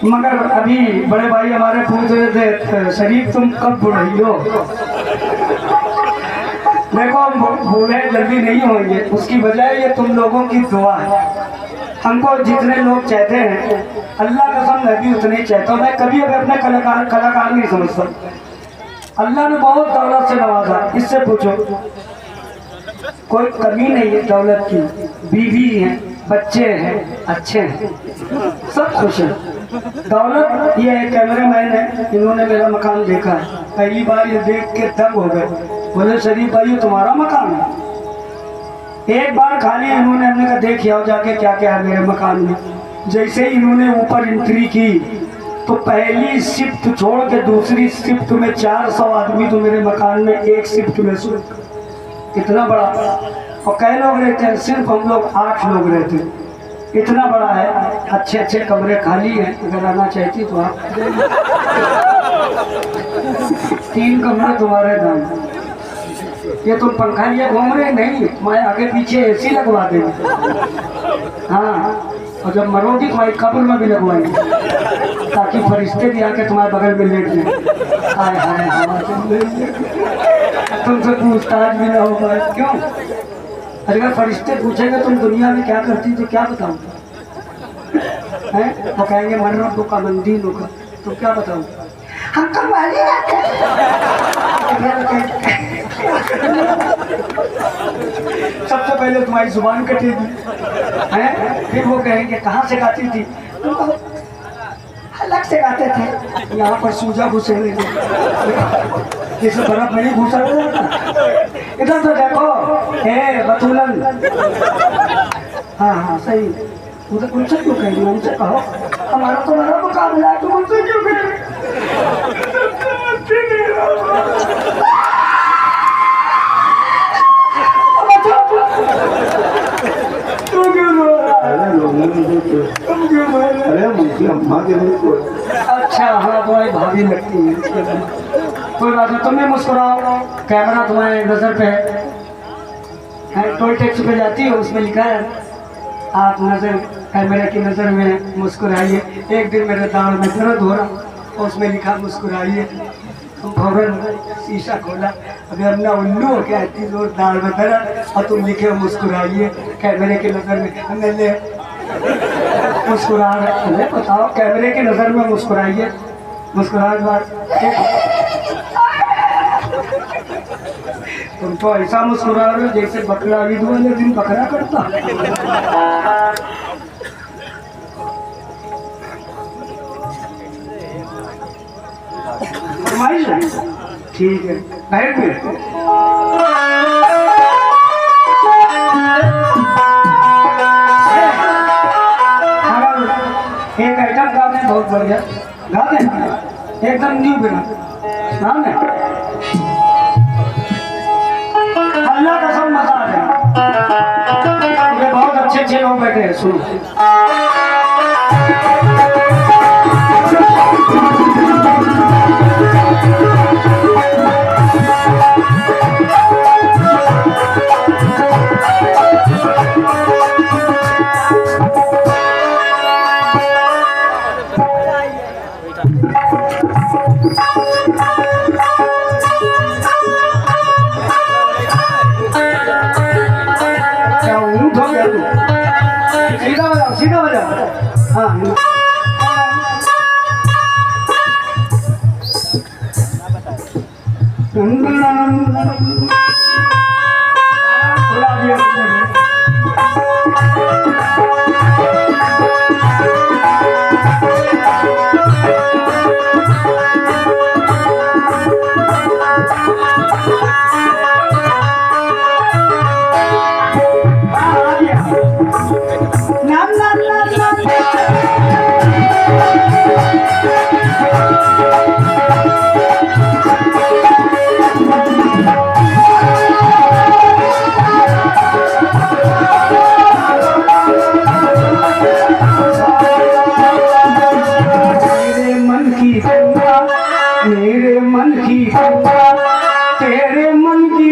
मगर अभी बड़े भाई हमारे पूछ रहे थे शरीफ तुम कब बुढ़ई हो। देखो हम बूढ़े जल्दी नहीं होंगे, उसकी वजह ये तुम लोगों की दुआ है। हमको जितने लोग चाहते हैं अल्लाह कसम मैं भी उतने ही चाहता हूँ। मैं कभी अभी अपने कलाकार नहीं समझता। अल्लाह ने बहुत दौलत से नवाजा, इससे पूछो कोई कमी नहीं है दौलत की। बीवी है, बच्चे हैं, अच्छे हैं, सब खुश हैं। दौलत ये है कैमरामैन है, इन्होंने मेरा मकान देखा है, पहली बार ये देख के दंग हो गए। बोले शरीफ भाई तुम्हारा मकान है। एक बार खाली इन्होंने हमने कहा देख आओ जाके क्या क्या है मेरे मकान में। जैसे ही इन्होंने ऊपर एंट्री की तो पहली शिफ्ट छोड़ के दूसरी शिफ्ट में 400 आदमी तो मेरे मकान में एक शिफ्ट में सो। इतना बड़ा, और कई लोग रहते हैं, सिर्फ हम लोग 8 लोग रहते हैं। इतना बड़ा है, अच्छे अच्छे कमरे खाली हैं, अगर आना चाहती तो आप 3 कमरे तुम्हारे नाम। ये तुम पंखा लिए घूम रहे नहीं, मैं आगे पीछे एसी लगवा देंगे। हाँ, और जब मरोगी तुम्हारी कब्र में भी लगवाएंगे ताकि फरिश्ते भी आके तुम्हारे बगल में लेट जाए। हाय हाय तुमसे पूछताछ भी ना होगा। क्यों? अगर फरिश्ते पूछेंगे तुम दुनिया में क्या करती तो क्या बताऊँ हैं? वो कहेंगे मर्रब का मंदीन होगा, तो क्या बताऊँ? हम कमाली जाते सबसे पहले तुम्हारी जुबान कटेगी हैं, फिर वो कहेंगे कहाँ से गाती थी? अलग से गाते थे, यहाँ पर सूजा घुसे जैसे बर्फ में नहीं घुसा। इधर तो देखो हे बतूलन। हाँ हाँ सही, उधर उनसे क्यों कह रही? उनसे कहो हमारा तुम्हारा मुकाबला है, तुम उनसे क्यों कह रही? अच्छा हाँ तुम्हारी भाभी लगती है, कोई बात नहीं, तुम भी मुस्कुराओ, कैमरा तुम्हारे नजर पे है। टोल टैक्स पे जाती हो, उसमें लिखा है आप नजर कैमरे की नजर में मुस्कुराइए। एक दिन मेरे दाढ़ में दर्द हो रहा, उसमें लिखा मुस्कुराइए। फौरन शीशा खोला, अभी हमने उल्लू हो गया, इतनी जोर दाढ़ में दर्द और तुम लिखे मुस्कुराइए कैमरे की नजर में। हमने ले मुस्कुरा रहे, बताओ कैमरे की नजर में मुस्कुराइए। मुस्कुराहट बात तुम तो ऐसा मुस्कुरा रहे हो जैसे बकरा ईद वाले दिन बकरा करता। ठीक है बैठ में एक आइटम गा दें, बहुत बढ़िया गा दें, एकदम न्यू बिना गा दें। अल्लाह का सब मजा आ जाए। बहुत अच्छे अच्छे लोग बैठे हैं, सुनो। सीधा बजा हाँ मेरे मन की तेरे मन की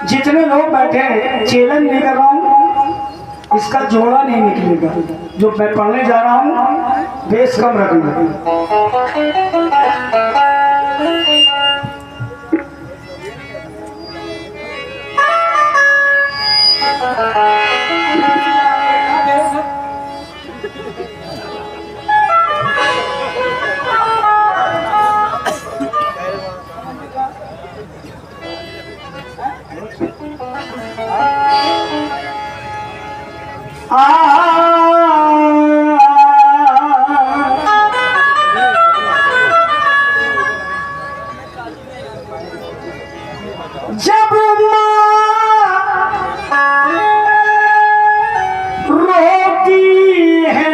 जितने लोग बैठे हैं चैलेंज नहीं कर रहा हूँ, इसका जोड़ा नहीं निकलेगा। जो मैं पढ़ने जा रहा हूँ बेस कम रखना। जब रोती है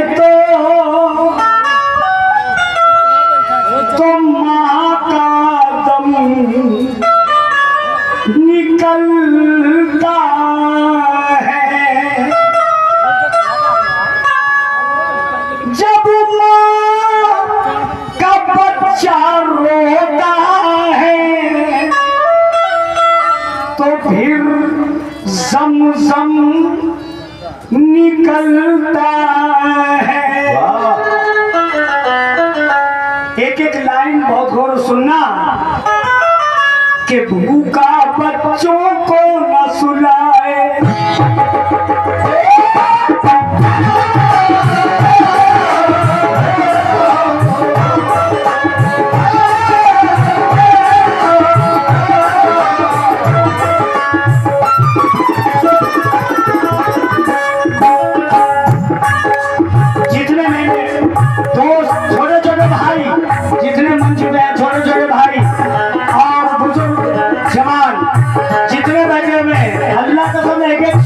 तो माँ का दम निकलता है। जब माँ का बच्चा रोता है तो फिर ज़म-ज़म निकलता है। एक एक लाइन बहुत गौर सुनना कि भूखा बच्चों को न सुलाए,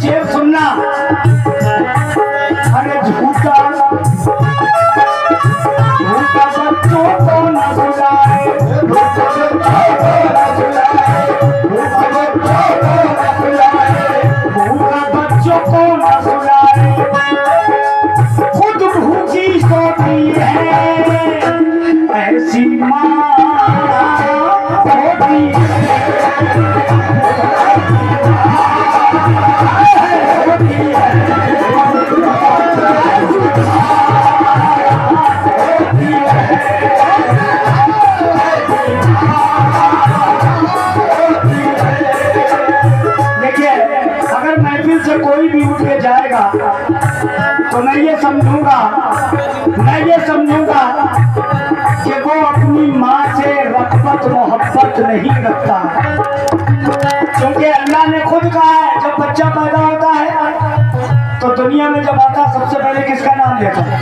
शेर सुनना। अरे झूठा बच्चों को न सुलाए, भूखा बच्चों को न सुलाए, खुद भूखी सोती है ऐसी माँ होती है। से कोई भी उठ के जाएगा तो मैं ये समझूंगा कि वो अपनी माँ से रग़बत मोहब्बत नहीं रखता। क्योंकि अल्लाह ने खुद कहा है जब बच्चा पैदा होता है तो दुनिया में जब आता सबसे पहले किसका नाम लेता है?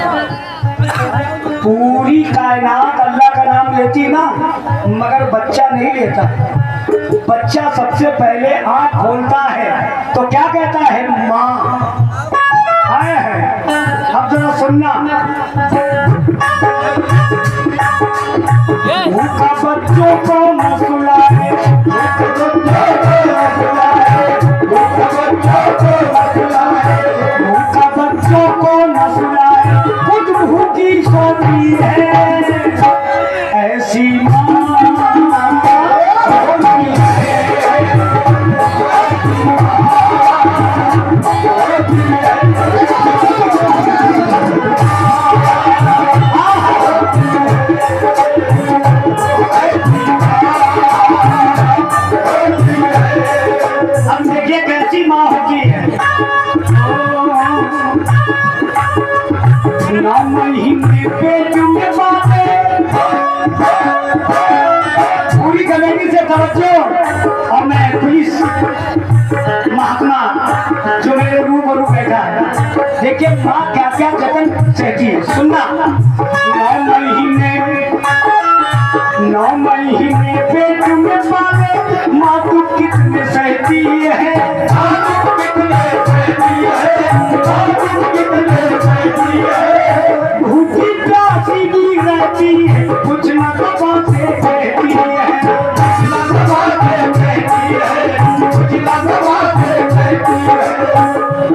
पूरी कायनात अल्लाह का नाम लेती ना, मगर बच्चा नहीं लेता। बच्चा सबसे पहले आँख खोलता है तो क्या कहता है? माँ आए है। अब जरा सुनना, भूखा बच्चों को न सुलाए, भूखा बच्चों को न सुलाए, खुद भूखी सोती है ऐसी माँ पूरी कमेटी से तवज्जो। और मैं पुलिस महात्मा जो मेरे रूबरू बैठा है, देखिए माँ क्या क्या जतन सहती है। सुनना, 9 महीने पेट में पाले माँ तू कितने सहती है, भूखी प्यासी भी रहती है, कुछ न दबा से कहती है,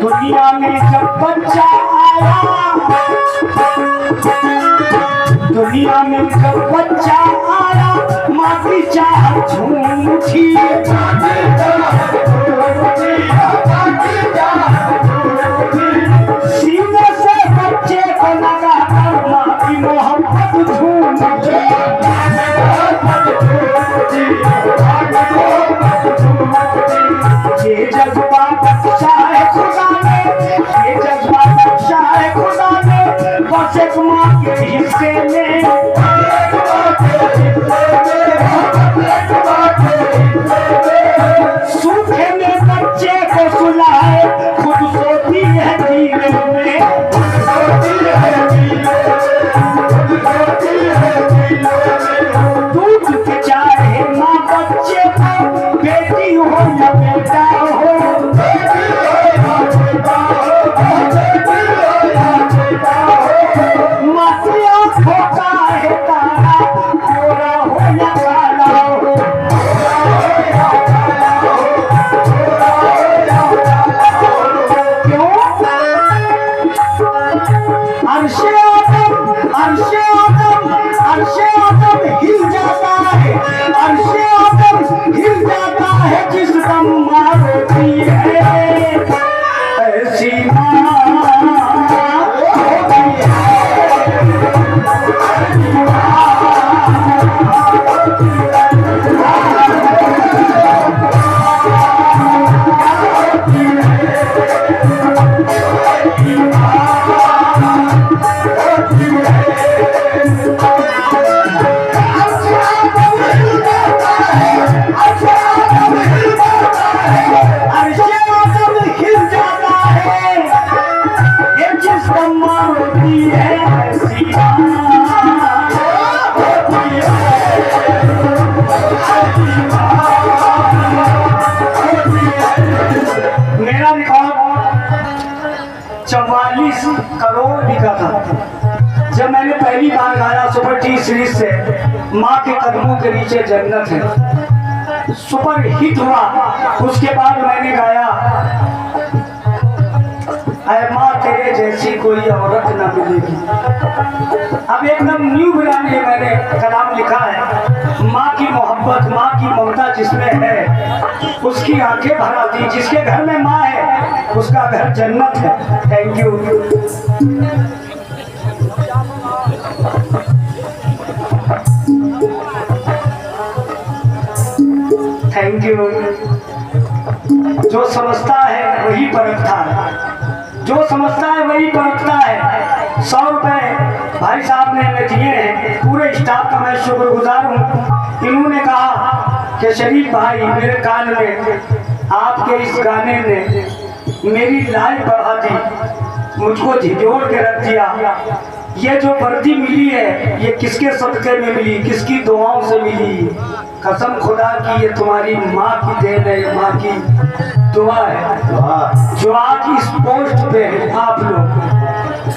दुनिया में जब बच्चा आया, दुनिया में जब बच्चा आया माँ की चाह झूम उठी। सीने से बच्चे को लगा माँ की मोहब्बत झूम उठी। ये जज्बा बख्शा है खुदा ने, ये जज्बा बख्शा है खुदा ने, बस एक माँ के हिस्से में। सूखे में बच्चे को सुलाए खुद सोती है धीरे में। दूध के चाहे माँ बच्चे को, बेटी हो या बेटा हो। माँ की आँखों का है तारा, गोरा हो या काला हो। क्यों? अर्शे आदम हिल जाता है, अर्शे आदम हिल जाता है जिस दम माँ रोती है। ऐसी माँ होती है। मेरा रिकॉर्ड 44 करोड़ बिका था जब मैंने पहली बार गाया सुपर टी सीरीज से माँ के कदमों के नीचे जन्नत है। सुपर हिट हुआ। उसके बाद मैंने गाया ऐ माँ तेरे जैसी कोई औरत न मिलेगी। अब एकदम न्यू गाने में मैंने कलाम लिखा है। माँ की मोहब्बत, माँ की ममता जिसमें है उसकी आंखें भर आती। जिसके घर में माँ है उसका घर जन्नत है। Thank you. Thank you. जो समझता है वही परखता है, जो समझता है वही परखता है। 100 रुपए भाई साहब ने हमें दिए हैं। पूरे स्टाफ का मैं शुक्रगुजार हूँ। इन्होंने कहा कि शरीफ भाई मेरे कान में आपके इस गाने ने मेरी लाइफ बढ़ा दी, मुझको झिझोड़ के रख दिया। ये जो वर्दी मिली है ये किसके सदक़े में मिली, किसकी दुआओं से मिली? कसम खुदा की ये तुम्हारी माँ की देन है, ये माँ की दुआ है जो आज इस पोस्ट पे है। आप लोग,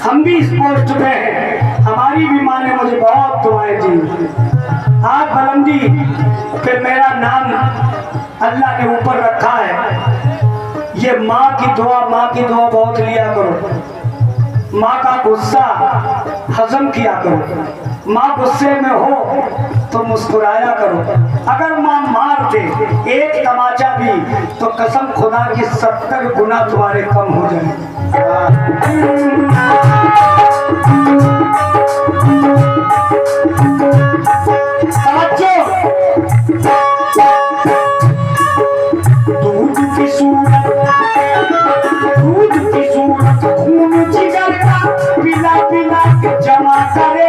हम भी इस पोस्ट पे हैं। हमारी भी माँ ने मुझे बहुत दुआएं दी। आज बुलंदी पे मेरा नाम अल्लाह ने ऊपर रखा है। ये माँ की दुआ बहुत लिया करो। माँ का गुस्सा हजम किया करो। माँ गुस्से में हो तो मुस्कुराया करो। अगर माँ मार दे एक तमाचा भी तो कसम खुदा की 70 गुना तुम्हारे कम हो जाए। दूध की सूरत खून जिगर का पिला पिला के जमा करे